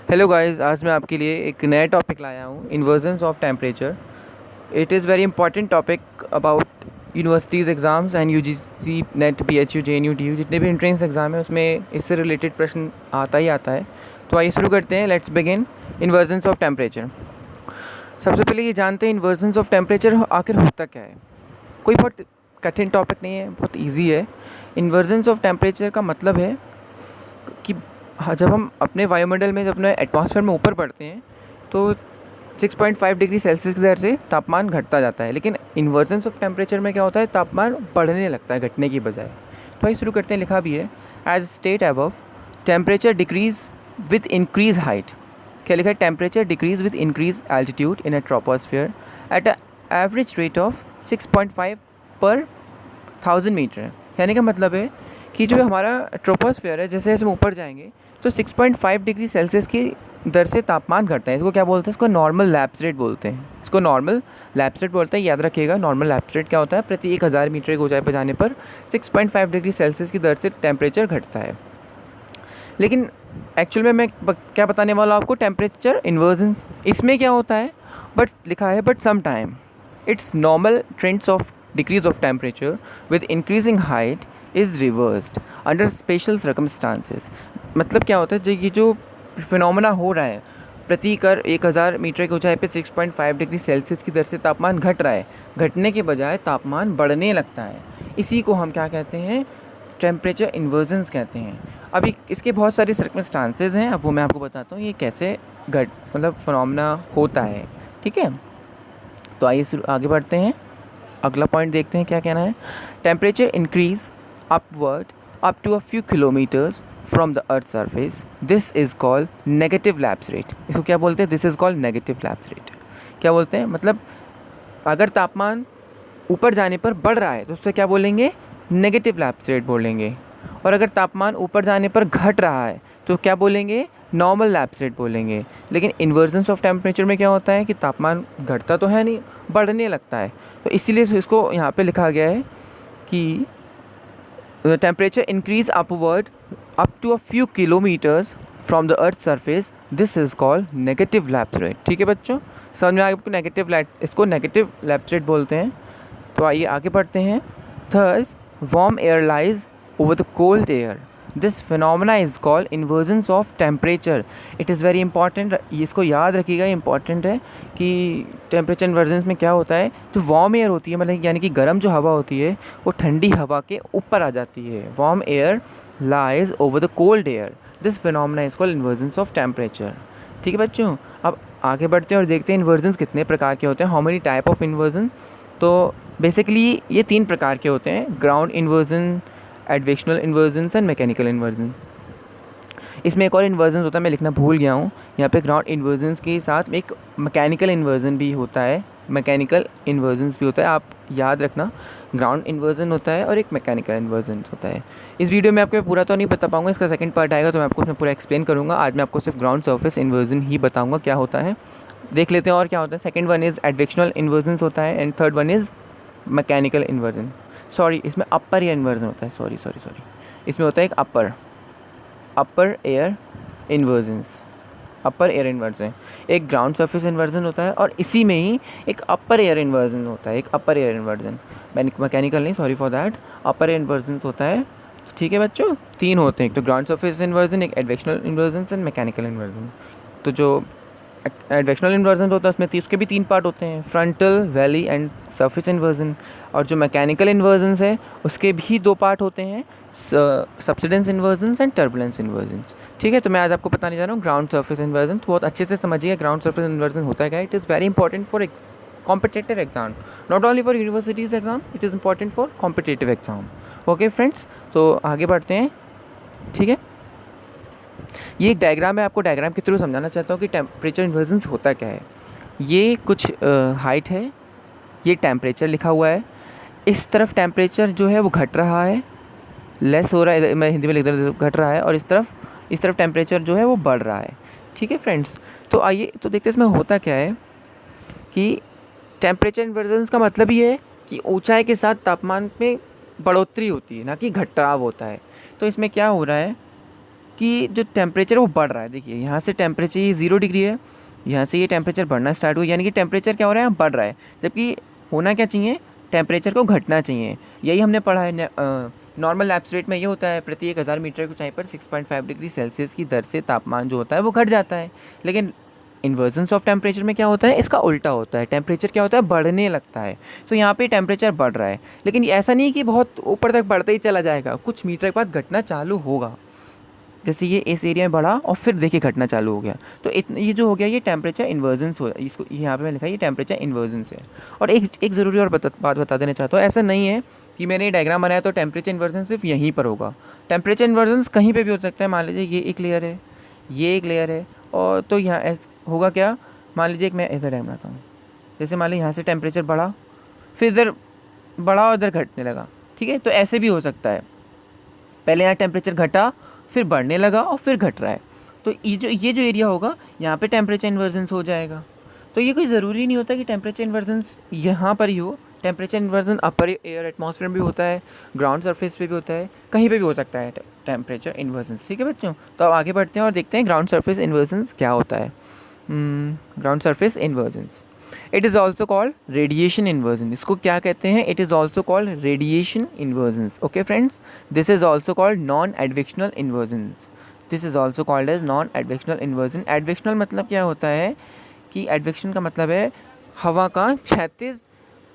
Hello guys, आज मैं आपके लिए एक नया टॉपिक लाया हूँ, inversions of temperature. It is very important topic about universities exams and UGC NET PHU JNU TU जितने भी एंट्रेंस एग्ज़ाम है उसमें इससे रिलेटेड प्रश्न आता ही आता है। तो आइए शुरू करते हैं। Let's begin. इन्वर्जन्स of temperature. सबसे पहले ये जानते हैं इन्वर्जन्स ऑफ टेम्परेचर आखिर होता क्या है। कोई बहुत कठिन टॉपिक नहीं है, बहुत ईजी है। इन्वर्जन्स ऑफ टेम्परेचर का मतलब है कि जब हम अपने वायुमंडल में, जब अपने एटमॉस्फेयर में ऊपर बढ़ते हैं तो 6.5 डिग्री सेल्सियस की दर से तापमान घटता जाता है। लेकिन इन्वर्जन्स ऑफ टेम्परेचर में क्या होता है, तापमान बढ़ने लगता है घटने की बजाय। तो आइए शुरू करते हैं। लिखा भी है, as state above temperature decrease with increase height. क्या लिखा है, temperature decrease with increase altitude in a troposphere at a average rate of 6.5 पर 1000 मीटर। कहने का मतलब है कि जो हमारा ट्रोपोस्फियर है, जैसे जैसे हम ऊपर जाएंगे तो 6.5 डिग्री सेल्सियस की दर से तापमान घटता है। इसको क्या बोलते हैं, इसको नॉर्मल लैप्स रेट बोलते हैं। इसको नॉर्मल लैप्स रेट बोलते हैं, याद रखिएगा। नॉर्मल लैप्स रेट क्या होता है, प्रति 1000 मीटर की ऊंचाई पर जाने पर 6.5 डिग्री सेल्सियस की दर से टेम्परेचर घटता है। लेकिन एक्चुअल में मैं क्या बताने वाला हूँ आपको, टेम्परेचर इन्वर्जन्स इसमें क्या होता है। बट लिखा है, but some time it's normal trends of decrease of temperature with increasing height is reversed under special circumstances. मतलब क्या होता है, ये जो फिनोमेना हो रहा है, प्रति कर 1000 मीटर की ऊंचाई पे 6.5 डिग्री सेल्सियस की दर से तापमान घट रहा है, घटने के बजाय तापमान बढ़ने लगता है। इसी को हम क्या कहते हैं, टेम्परेचर इन्वर्जन्स कहते हैं। अभी इसके बहुत सारे सर्कमस्टांसेस हैं, अब वो मैं आपको बताता हूँ ये कैसे मतलब फिनोमेना होता है। ठीक है, तो आइए आगे बढ़ते हैं। अगला पॉइंट देखते हैं क्या कहना है। Temperature increase upward up to a few kilometres from the earth surface, this is called negative lapse rate. इसको क्या बोलते हैं, this is called negative lapse rate. क्या बोलते हैं, मतलब अगर तापमान ऊपर जाने पर बढ़ रहा है तो उससे क्या बोलेंगे, नेगेटिव लैप्स रेट बोलेंगे। और अगर तापमान ऊपर जाने पर घट रहा है तो क्या बोलेंगे, नॉर्मल लैप्स रेट बोलेंगे। लेकिन इन्वर्जन्स ऑफ टेम्परेचर में क्या होता है कि तापमान घटता तो है नहीं, बढ़ने लगता है। तो इसीलिए इसको यहाँ पे लिखा गया है कि temperature increase upward up to a few kilometres from the earth surface, this is called negative lapse rate. ठीक है बच्चों, समझ में आगे इसको नेगेटिव लैप्स रेट बोलते हैं। तो आइए आगे बढ़ते हैं। Thus warm air lies over the cold air, this phenomena is called inversions of temperature. It is very important, इसको याद रखिएगा, इंपॉर्टेंट है कि टेम्परेचर इन्वर्जन्स में क्या होता है। जो वार्म एयर होती है, मतलब यानी कि गर्म जो हवा होती है, वो ठंडी हवा के ऊपर आ जाती है। Warm air lies over the cold air, this phenomena is called inversions of temperature. ठीक है बच्चों, अब आगे बढ़ते हैं और देखते हैं इन्वर्जन्स कितने प्रकार के होते हैं, how many type of inversion. तो बेसिकली ये 3 प्रकार के होते हैं, ground inversion, advectional inversions and mechanical inversion. इसमें एक और इन्वर्जन होता है, मैं लिखना भूल गया हूँ यहाँ पे। ग्राउंड इन्वर्जन्स के साथ एक मैकेनिकल इन्वर्जन भी होता है, मैकेनिकल इन्वर्जन्स भी होता है, आप याद रखना। ग्राउंड इन्वर्जन होता है और एक मैकेनिकल इन्वर्जन होता है। इस वीडियो में आपको पूरा तो नहीं बता पाऊंगा, इसका सेकंड पार्ट आएगा तो मैं आपको उसमें पूरा एक्सप्लेन करूँगा। आज मैं आपको सिर्फ ग्राउंड सर्फेस इन्वर्जन ही बताऊँगा क्या होता है। देख लेते हैं और क्या होता है। सेकंड वन इज़ एडवेक्शनल इन्वर्जन्स होता है and third one is mechanical inversion. Sorry, इसमें अपर एयर इन्वर्जन होता है, सॉरी, इसमें होता है एक अपर एयर इन्वर्जन्स, अपर एयर इन्वर्जन। एक ग्राउंड सरफेस इन्वर्जन होता है और इसी में ही एक अपर एयर इन्वर्जन होता है, एक अपर एयर इन्वर्जन, मैकेनिकल नहीं, sorry for that, upper air inversion होता है। ठीक है बच्चों, 3 होते हैं, एक तो ग्राउंड सरफेस इन्वर्जन, एक एडवेक्शनल इन्वर्जन एंड मैकेनिकल इन्वर्जन। तो जो एडवेक्शनल इन्वर्जन होता है उसमें उसके भी 3 पार्ट होते हैं, frontal, valley and surface inversion. और जो मैकेनिकल इन्वर्जन है उसके भी 2 पार्ट होते हैं, subsidence inversion and turbulence inversion. ठीक है, तो मैं आज आपको बताने जा रहा हूँ ग्राउंड सरफेस इन्वर्जन। तो बहुत अच्छे से समझिए ग्राउंड सरफेस इन्वर्जन होता है क्या। It is very important for competitive exam, not only for universities exam, it is important for competitive exam. Okay friends, तो आगे बढ़ते हैं। ठीक है, ये एक डायग्राम है, आपको डायग्राम के थ्रू समझाना चाहता हूँ कि टेम्परेचर इन्वर्जन्स होता क्या है। ये कुछ हाइट है, ये टेम्परेचर लिखा हुआ है, इस तरफ टेम्परेचर जो है वो घट रहा है, लेस हो रहा है, मैं हिंदी में लिख रहा हूँ, घट रहा है, और इस तरफ टेम्परेचर जो है वो बढ़ रहा है। ठीक है फ्रेंड्स, तो आइए तो देखते हैं इसमें होता क्या है कि टेम्परेचर इन्वर्जन्स का मतलब ये है कि ऊंचाई के साथ तापमान में बढ़ोतरी होती है, ना कि घटाव होता है। तो इसमें क्या हो रहा है कि जो टेम्परेचर वो बढ़ रहा है। देखिए यहाँ से टेम्परेचर ये 0 डिग्री है, यहाँ से ये टेम्परेचर बढ़ना स्टार्ट हुआ, यानी कि टेम्परेचर क्या हो रहा है, बढ़ रहा है। जबकि होना क्या चाहिए, टेम्परेचर को घटना चाहिए। यही हमने पढ़ा है नॉर्मल लैप्स रेट में ये होता है, प्रति 1000 मीटर की ऊंचाई पर 6.5 डिग्री सेल्सियस की दर से तापमान जो होता है वो घट जाता है। लेकिन इन्वर्जेंस ऑफ टेम्परेचर में क्या होता है, इसका उल्टा होता है, टेम्परेचर क्या होता है, बढ़ने लगता है। तो यहाँ पे टेम्परेचर बढ़ रहा है, लेकिन ऐसा नहीं कि बहुत ऊपर तक बढ़ते ही चला जाएगा, कुछ मीटर के बाद घटना चालू होगा। जैसे ये इस एरिया में बढ़ा और फिर देखिए घटना चालू हो गया। तो ये जो हो गया ये टेम्परेचर इन्वर्जेंस हो, इसको यहाँ पे मैं लिखा है ये टेम्परेचर इन्वर्जेंस है। और एक ज़रूरी और बात बता देना चाहता हूँ, ऐसा नहीं है कि मैंने ये डायग्राम बनाया तो टेम्परेचर इन्वर्जेंस सिर्फ यहीं पर होगा। टेम्परेचर इन्वर्जेंस कहीं पे भी हो सकता है। मान लीजिए ये एक लेयर है, ये एक लेयर है, और तो यहाँ होगा क्या, मान लीजिए मैं इधर डायग्राम बनाता हूँ। जैसे मान लीजिए यहाँ से टेम्परेचर बढ़ा, फिर इधर बढ़ा और इधर घटने लगा, ठीक है। तो ऐसे भी हो सकता है, पहले यहाँ टेम्परेचर घटा, फिर बढ़ने लगा और फिर घट रहा है। तो ये जो एरिया होगा यहाँ पे टेम्परेचर इन्वर्जेंस हो जाएगा। तो ये कोई ज़रूरी नहीं होता कि टेम्परेचर इन्वर्जेंस यहाँ पर ही हो। टेम्परेचर इन्वर्जन अपर एयर एटमॉस्फेयर में भी होता है, ग्राउंड सरफेस पे भी होता है, कहीं पे भी हो सकता है टेम्परेचर इन्वर्जन। ठीक है बच्चों, तो अब आगे बढ़ते हैं और देखते हैं ग्राउंड सरफेस इन्वर्जन क्या होता है। Ground surface inversions, it is also called radiation inversion. इसको क्या कहते हैं, it is also called radiation inversions. Okay friends, this is also called non advectional inversions. This is also called as non advectional inversion. Advectional मतलब क्या होता है कि advection का मतलब है हवा का क्षैतिज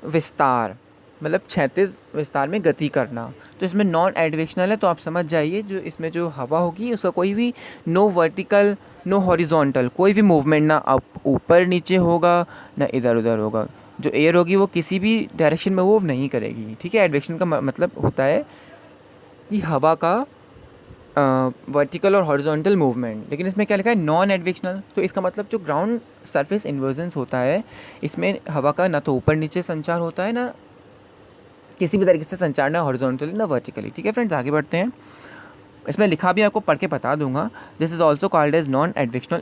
विस्तार, मतलब क्षैतिज विस्तार में गति करना। तो इसमें नॉन एडवेक्शनल है, तो आप समझ जाइए जो इसमें जो हवा होगी उसका कोई भी नो वर्टिकल नो हॉरिजॉन्टल कोई भी मूवमेंट, ना अप ऊपर नीचे होगा ना इधर उधर होगा। जो एयर होगी वो किसी भी डायरेक्शन में मूव नहीं करेगी। ठीक है, एडवेक्शन का मतलब होता है कि हवा का वर्टिकल और हॉरिजॉन्टल मूवमेंट। लेकिन इसमें क्या लिखा है, नॉन एडवेक्शनल। तो इसका मतलब जो ग्राउंड सरफेस इन्वर्जेंस होता है इसमें हवा का ना तो ऊपर नीचे संचार होता है, ना किसी भी तरीके से संचार, ना हॉरिजॉन्टली ना वर्टिकली। ठीक है फ्रेंड्स, आगे बढ़ते हैं। इसमें लिखा भी आपको पढ़ के बता दूंगा। This is also called as non advectional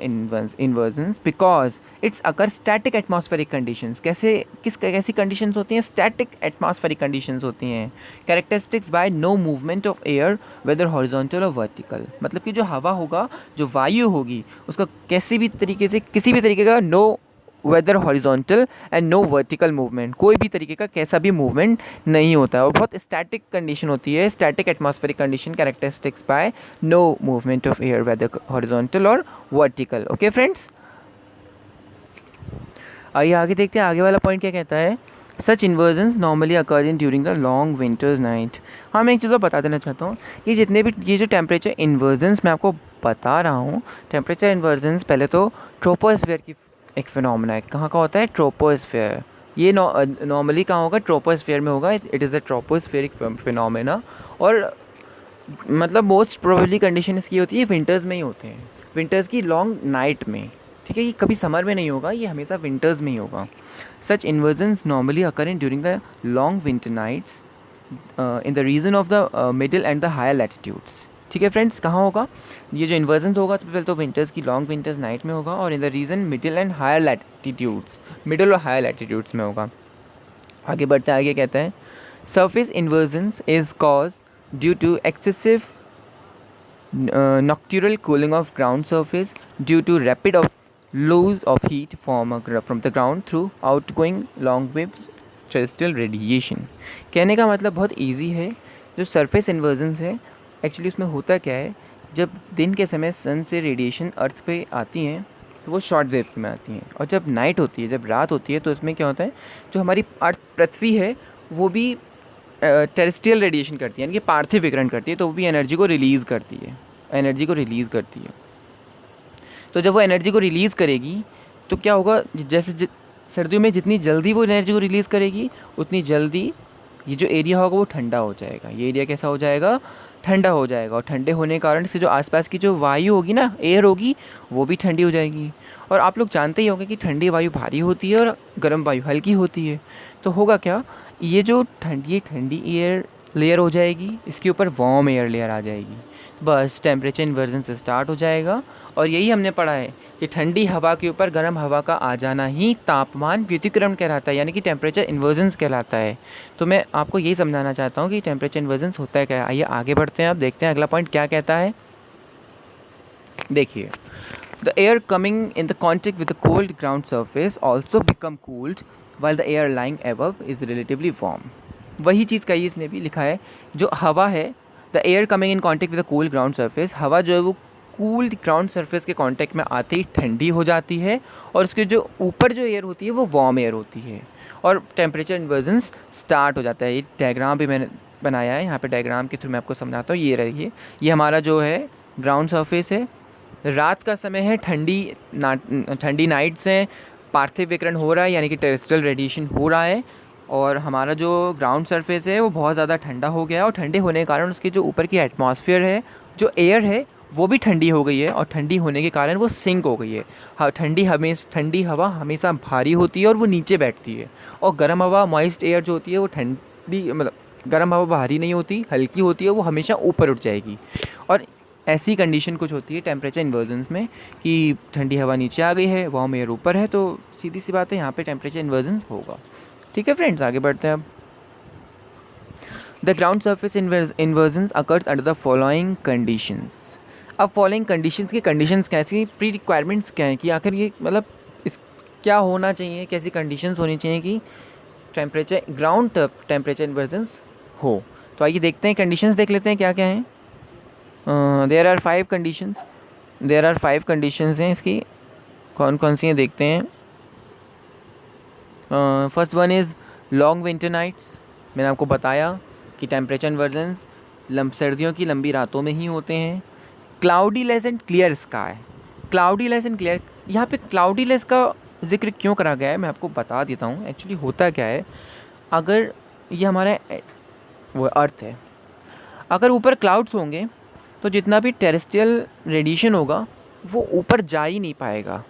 inversions because its occur static atmospheric conditions. कैसी कंडीशंस होती हैं, स्टैटिक एटमॉस्फेरिक कंडीशंस होती हैं। Characteristics by no movement of air whether horizontal और वर्टिकल। मतलब कि जो हवा होगा, जो वायु होगी, उसका किसी भी तरीके का no whether horizontal and no vertical movement, कोई भी तरीके का कैसा भी मूवमेंट नहीं होता है, और बहुत स्टैटिक कंडीशन होती है। Static atmospheric condition characteristics by no movement of air whether horizontal और वर्टिकल। ओके फ्रेंड्स, आइए आगे देखते हैं आगे वाला पॉइंट क्या कहता है। Such inversions normally occur in during a long winters night. हाँ, मैं एक चीज़ बता देना चाहता हूँ, ये जितने भी ये जो टेम्परेचर इन्वर्जन्स मैं आपको बता रहा हूँ, टेम्परेचर इन्वर्जन्स पहले तो ट्रोपोस्फेयर की एक फिनोमेना है। कहाँ का होता है, ट्रोपोस्फेयर। ये नॉर्मली कहाँ होगा, ट्रोपोस्फेयर में होगा। It is a tropospheric phenomena, और मतलब मोस्ट प्रोबेबली कंडीशन इसकी होती है विंटर्स में ही होते हैं, विंटर्स की लॉन्ग नाइट में। ठीक है, ये कभी समर में नहीं होगा, ये हमेशा विंटर्स में ही होगा। Such inversions normally occur in during the long winter nights in the region of the middle and the higher latitudes. ठीक है फ्रेंड्स, कहाँ होगा ये जो इन्वर्जन होगा, सबसे पहले तो विंटर्स की लॉन्ग विंटर्स नाइट में होगा, और in the region middle and higher latitudes, middle और हायर लैटिट्यूड्स में होगा। आगे बढ़ते आगे कहता है, surface inversions is cause due to excessive nocturnal cooling of ground surface due to rapid of loss of heat from the ground through outgoing long wave terrestrial radiation। कहने का मतलब बहुत इजी है। जो सरफेस इन्वर्जन्स है एक्चुअली उसमें होता क्या है, जब दिन के समय सन से रेडिएशन अर्थ पे आती हैं तो वो शॉर्ट वेव में आती हैं, और जब नाइट होती है, जब रात होती है, तो इसमें क्या होता है, जो हमारी अर्थ पृथ्वी है वो भी टेरेस्ट्रियल रेडिएशन करती है, यानी कि पार्थिव विकिरण करती है, तो वो भी एनर्जी को रिलीज़ करती है। तो जब वो एनर्जी को रिलीज़ करेगी तो क्या होगा, जैसे सर्दियों में जितनी जल्दी वो एनर्जी को रिलीज़ करेगी उतनी जल्दी ये जो एरिया होगा वो ठंडा हो जाएगा। ये एरिया कैसा हो जाएगा, ठंडा हो जाएगा, और ठंडे होने के कारण से जो आसपास की जो वायु होगी ना, एयर होगी, वो भी ठंडी हो जाएगी। और आप लोग जानते ही होंगे कि ठंडी वायु भारी होती है और गर्म वायु हल्की होती है। तो होगा क्या, ये जो ठंडी एयर लेयर हो जाएगी, इसके ऊपर वार्म एयर लेयर आ जाएगी, बस टेम्परेचर इन्वर्जन से स्टार्ट हो जाएगा। और यही हमने पढ़ा है कि ठंडी हवा के ऊपर गर्म हवा का आ जाना ही तापमान व्यतिक्रमण कहलाता है, यानी कि टेम्परेचर इन्वर्जन्स कहलाता है। तो मैं आपको यही समझाना चाहता हूँ कि टेम्परेचर इन्वर्जन्स होता है क्या। आइए आगे बढ़ते हैं, अब देखते हैं अगला पॉइंट क्या कहता है। देखिए, the air coming in the contact with the cold ground surface also become cooled while the air lying above is relatively warm. वही चीज़ कही इसने भी लिखा है, जो हवा है, the air coming in contact with the cool ground surface, हवा जो है वो कूल्ड ग्राउंड सरफेस के कांटेक्ट में आते ही ठंडी हो जाती है, और उसके जो ऊपर जो एयर होती है वो वार्म एयर होती है, और टेम्परेचर इन्वर्जन्स स्टार्ट हो जाता है। ये डायग्राम भी मैंने बनाया है, यहाँ पे डायग्राम के थ्रू मैं आपको समझाता हूँ। ये रहिए, ये हमारा जो है ग्राउंड सरफेस है, रात का समय है, ठंडी नाइट्स हैं, पार्थिव विकिरण हो रहा है यानी कि टेरेस्ट्रियल रेडिएशन हो रहा है, और हमारा जो ग्राउंड सरफेस है वो बहुत ज़्यादा ठंडा हो गया है, और ठंडे होने के कारण उसकी जो ऊपर की एटमॉस्फेयर है, जो एयर है वो भी ठंडी हो गई है, और ठंडी होने के कारण वो सिंक हो गई है। ठंडी हवा हमेशा भारी होती है और वो नीचे बैठती है, और गर्म हवा, मॉइस्ट एयर जो होती है वो ठंडी, मतलब गर्म हवा भारी नहीं होती, हल्की होती है, वो हमेशा ऊपर उठ जाएगी। और ऐसी कंडीशन कुछ होती है टेम्परेचर इन्वर्जन्स में कि ठंडी हवा नीचे आ गई है, वार्म एयर ऊपर है, तो सीधी सी बात है यहाँ पे टेम्परेचर इन्वर्जन्स होगा। ठीक है फ्रेंड्स, आगे बढ़ते हैं अब। The ground surface इन्वर्जन्स occurs under the following conditions. अब फॉलोइंग कंडीशंस की कंडीशंस कैसी, प्री रिक्वायरमेंट्स क्या है कि आखिर ये मतलब इस क्या होना चाहिए, कैसी कंडीशंस होनी चाहिए कि ग्राउंड टेम्परेचर इन्वर्जन्स हो। तो आइए देखते हैं, कंडीशंस देख लेते हैं क्या क्या हैं। देयर आर 5 कंडीशंस हैं इसकी, कौन कौन सी हैं देखते हैं। First one is long winter nights. मैंने आपको बताया कि टेम्परेचर इन्वर्जन्स सर्दियों की लंबी रातों में ही होते हैं। Cloudy less and clear sky, cloudy less and clear, यहाँ पे क्लाउडी लेस का जिक्र क्यों करा गया है मैं आपको बता देता हूँ। एक्चुअली होता क्या है, अगर ये हमारा वो अर्थ है, अगर ऊपर क्लाउड्स होंगे तो जितना भी टेरेस्ट्रियल रेडिएशन होगा वो ऊपर जा ही नहीं पाएगा,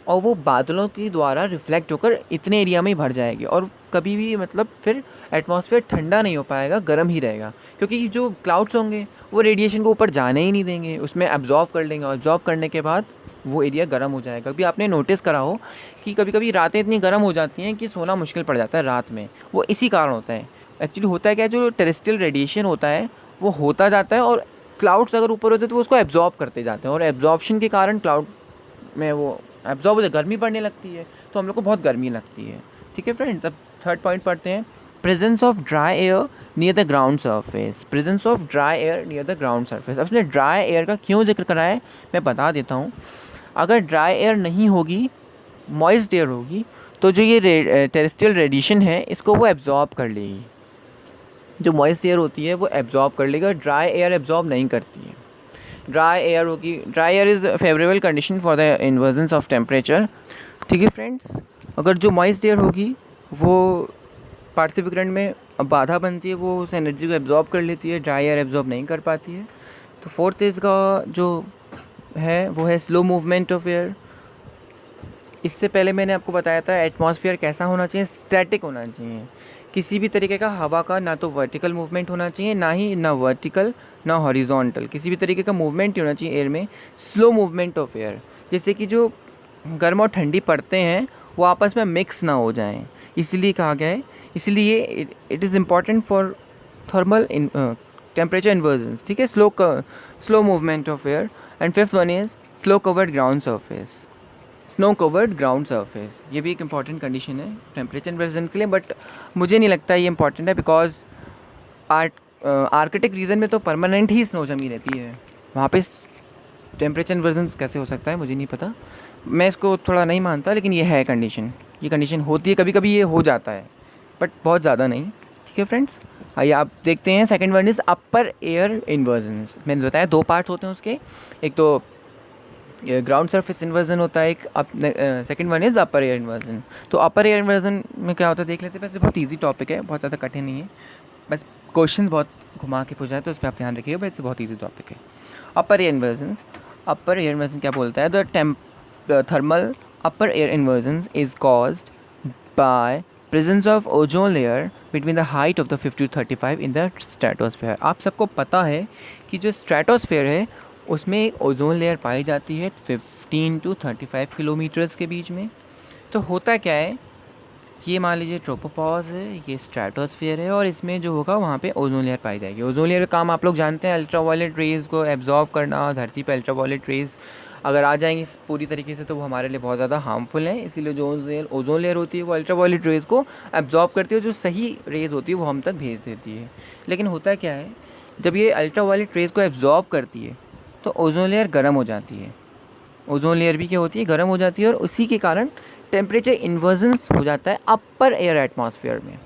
और वो बादलों के द्वारा रिफ्लेक्ट होकर इतने एरिया में ही भर जाएगी, और कभी भी मतलब फिर एटमॉस्फेयर ठंडा नहीं हो पाएगा, गर्म ही रहेगा, क्योंकि जो क्लाउड्स होंगे वो रेडिएशन को ऊपर जाने ही नहीं देंगे, उसमें एब्जॉर्व कर लेंगे, और एब्जॉर्व करने के बाद वो एरिया गर्म हो जाएगा। कभी आपने नोटिस करा हो कि कभी कभी रातें इतनी गर्म हो जाती हैं कि सोना मुश्किल पड़ जाता है रात में, वो इसी कारण होता है। एक्चुअली होता है क्या, जो टेरेस्ट्रियल रेडिएशन होता है वो होता जाता है, और क्लाउड्स अगर ऊपर होते हैं तो वो उसको एब्जॉर्ब करते जाते हैं, और एब्जॉर्प्शन के कारण क्लाउड में वो एब्जॉर्ब होते, गर्मी पड़ने लगती है, तो हम लोग को बहुत गर्मी लगती है। ठीक है फ्रेंड्स, अब थर्ड पॉइंट पढ़ते हैं। Presence of dry air near the ground surface, presence of dry air near the ground surface. अब इसने ड्राई एयर का क्यों जिक्र करा है मैं बता देता हूँ। अगर ड्राई एयर नहीं होगी, मॉइस्ट एयर होगी, तो जो ये टेरेस्ट्रियल रेडिएशन है इसको वो एब्जॉर्ब कर लेगी, जो मॉइस्ट एयर होती है वो एब्जॉर्ब कर लेगी, और ड्राई एयर एब्जॉर्ब नहीं करती है। ड्राई एयर होगी, dry air is favourable condition for the इन्वर्जन्स of temperature. ठीक है फ्रेंड्स, अगर जो मॉइस्ट एयर होगी वो पार्थिव विकिरण में बाधा बनती है, वो उस एनर्जी को एब्जॉर्ब कर लेती है, ड्राई एयर एब्जॉर्ब नहीं कर पाती है। तो फोर्थ इसका जो है वो है स्लो मूवमेंट ऑफ एयर। इससे पहले मैंने आपको बताया था एटमॉस्फेयर कैसा होना चाहिए, स्टैटिक होना चाहिए, किसी भी तरीके का हवा का ना तो वर्टिकल मूवमेंट होना चाहिए, ना वर्टिकल ना हॉरिजॉन्टल, किसी भी तरीके का मूवमेंट नहीं होना चाहिए एयर में। स्लो मूवमेंट ऑफ एयर, जैसे कि जो गर्म और ठंडी पड़ते हैं वो आपस में मिक्स ना हो जाएं, इसलिए कहा गया है। इसलिए it is important for thermal temperature इन्वर्जन्स। ठीक है, slow movement of air. And fifth one is snow covered ground surface, ये भी एक इम्पॉर्टेंट कंडीशन है टेम्परेचर इन्वर्जन के लिए, बट मुझे नहीं लगता ये इम्पॉर्टेंट है, बिकॉज आर्कटिक रीजन में तो परमानेंट ही स्नो जमी रहती है, वहाँ पे टेम्परेचर इन्वर्जन कैसे हो सकता है मुझे नहीं पता, मैं इसको थोड़ा नहीं मानता, लेकिन ये है कंडीशन, ये कंडीशन होती है, कभी कभी ये हो जाता है, बट बहुत ज़्यादा नहीं। ठीक है फ्रेंड्स, आइए आप देखते हैं second one is upper air इन्वर्जन्स। मैंने बताया 2 पार्ट होते हैं उसके, एक तो ग्राउंड सरफेस इन्वर्जन होता है, एक second one is upper air inversion. तो अपर एयर इन्वर्जन में क्या होता है देख लेते हैं। वैसे बहुत इजी टॉपिक है, बहुत ज़्यादा कठिन नहीं है, बस क्वेश्चन बहुत घुमा के पूछा है तो उस पर आप ध्यान रखिएगा, वैसे बहुत इजी टॉपिक है। अपर एयर इन्वर्जन क्या बोलता है, the thermal upper air inversion is caused by presence of ozone layer between the height of the 50 to 35 in the stratosphere. आप सबको पता है कि जो स्ट्रेटोस्फेयर है उसमें एक ओजोन लेयर पाई जाती है 15 to 35 किलोमीटर्स के बीच में। तो होता क्या है, ये मान लीजिए ट्रोपोपॉज है, ये स्ट्रेटोस्फीयर है, और इसमें जो होगा वहाँ पे ओजोन लेयर पाई जाएगी। ओजोन लेयर का काम आप लोग जानते हैं, अल्ट्रावायलेट रेज़ को एब्जॉर्ब करना। धरती पे अल्ट्रावायलेट रेज़ अगर आ जाएंगी पूरी तरीके से तो वो हमारे लिए बहुत ज़्यादा हार्मफुल हैं, इसीलिए जो ओजोन लेयर होती है वो अल्ट्रावायलेट रेज़ को एब्जॉर्ब करती है, जो सही रेज़ होती है वो हम तक भेज देती है। लेकिन होता क्या है, जब ये अल्ट्रावायलेट रेज़ को एब्जॉर्ब करती है तो ओजोन लेयर गर्म हो जाती है। ओजोन लेयर भी क्या होती है, गर्म हो जाती है, और उसी के कारण टेम्परेचर इन्वर्जन्स हो जाता है अपर एयर एटमॉस्फेयर में।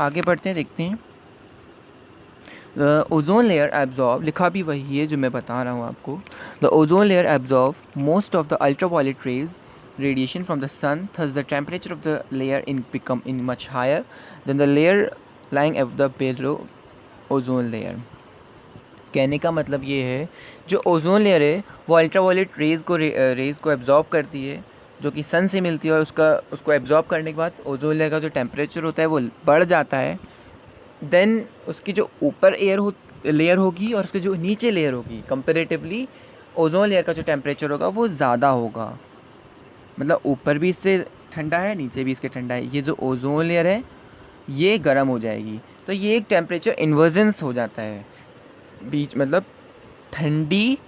आगे बढ़ते हैं, देखते हैं। ओजोन लेयर एब्जॉर्ब, लिखा भी वही है जो मैं बता रहा हूँ आपको। The ozone layer absorb most of the ultraviolet rays radiation from the sun, thus the temperature of the layer become much higher than the layer lying above the below ozone layer. कहने का मतलब ये है, जो ozone layer है वो ultraviolet rays को absorb करती है, जो कि सन से मिलती है, और उसको एब्जॉर्ब करने के बाद ओजोन लेयर का जो टेम्परेचर होता है वो बढ़ जाता है। देन उसकी जो ऊपर लेयर होगी और उसकी जो नीचे लेयर होगी, कंपेरेटिवली ओजोन लेयर का जो टेम्परेचर होगा वो ज़्यादा होगा। मतलब ऊपर भी इससे ठंडा है, नीचे भी इसके ठंडा है। ये जो ओजोन लेयर है ये गर्म हो जाएगी, तो ये एक टेम्परेचर इन्वर्जेंस हो जाता है बीच, मतलब ठंडी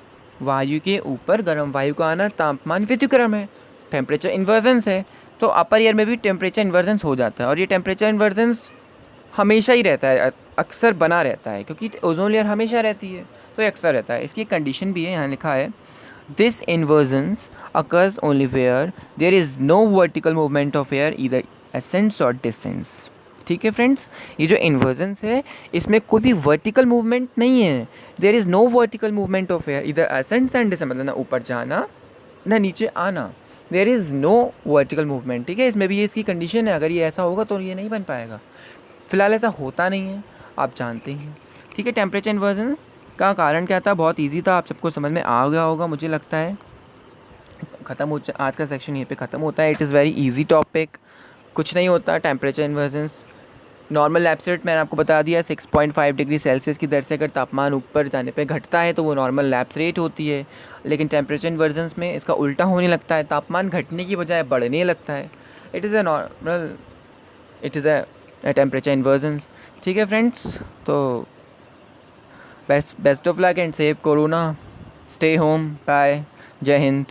वायु के ऊपर गर्म वायु का आना तापमान व्यतिक्रम है, टेम्परेचर इन्वर्जेंस है। तो अपर एयर में भी टेम्परेचर इन्वर्जेंस हो जाता है, और ये टेम्परेचर इन्वर्जेंस हमेशा ही रहता है, अक्सर बना रहता है, क्योंकि ओजोन लेयर हमेशा रहती है तो ये अक्सर रहता है। इसकी एक कंडीशन भी है, यहाँ लिखा है, this inversions occurs only where there is no vertical movement of air either ascends or descends. ठीक है फ्रेंड्स, ये जो इन्वर्जेंस है इसमें कोई भी वर्टिकल मूवमेंट नहीं है। There is no vertical movement of air इधर असेंड्स एंड डिसेंड, मतलब ना ऊपर जाना ना नीचे आना। There is no vertical movement. ठीक है, इसमें भी ये इसकी कंडीशन है, अगर ये ऐसा होगा तो ये नहीं बन पाएगा। फिलहाल ऐसा होता नहीं है, आप जानते हैं। ठीक है, टेम्परेचर इन्वर्जेंस का कारण क्या था, बहुत ईजी था, आप सबको समझ में आ गया होगा मुझे लगता है। आज का सेक्शन यहीं पे ख़त्म होता है। It is very easy topic, कुछ नहीं होता। टेम्परेचर इन्वर्जेंस नॉर्मल लैप्स रेट मैंने आपको बता दिया, 6.5 डिग्री सेल्सियस की दर से अगर तापमान ऊपर जाने पे घटता है तो वो नॉर्मल लैप्स रेट होती है। लेकिन टेम्परेचर इन्वर्जेंस में इसका उल्टा होने लगता है, तापमान घटने की बजाय बढ़ने लगता है। It is a temperature inversions. ठीक है फ्रेंड्स, तो best of luck and save corona, stay home, bye, जय हिंद।